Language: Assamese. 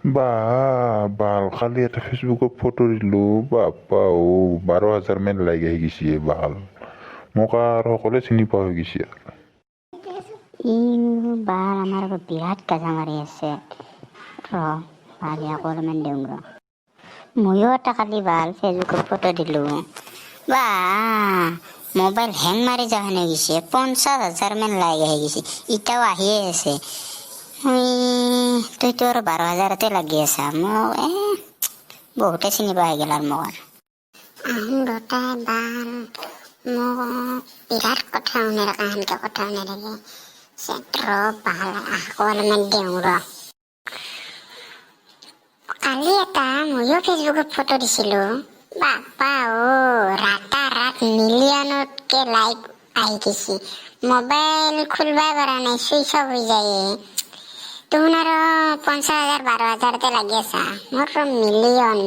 বা বাল কালি এটা ফেচবুকত ফটো দিলো বাপ্পা ও 12,000 মান লাইক আহি গৈছে বাল মোক আৰু সকলোৱে চিনি পোৱা হৈ গৈছে। বাৰ আমাৰ আকৌ বিৰাট গাজা মাৰি আছে ভাল অলপমান দিওঁ ময়ো এটা কালি ভাল ফেচবুকত ফটো দিলো বা মোবাইল হেং মাৰি যোৱা হেন হৈ গৈছে 50,000 মান লাইক আহি গৈছে এতিয়াও আহিয়ে আছে তইতো আৰু 12,000তে লাগি আছা মোক বহুতে চিনি পোৱা হৈ গ'ল আৰু মোক দুটাই বাল মোক বিৰাট কথা শুনে কাহানকে কথা শুনে থাকে ভাল আকৌ অলপমান দিওঁ কালি এটা ময়ো ফেচবুকত ফটো দিছিলো বাপ্পা ৰাতা ৰাত মিলিয়নতকে লাইক আহি গৈছে মোবাইল খুলবাই পৰা নাই চুইচ অফ হৈ যায় তুমি আৰু 50,000 12,000তে লাগি আছা মোৰ মিলিয়ন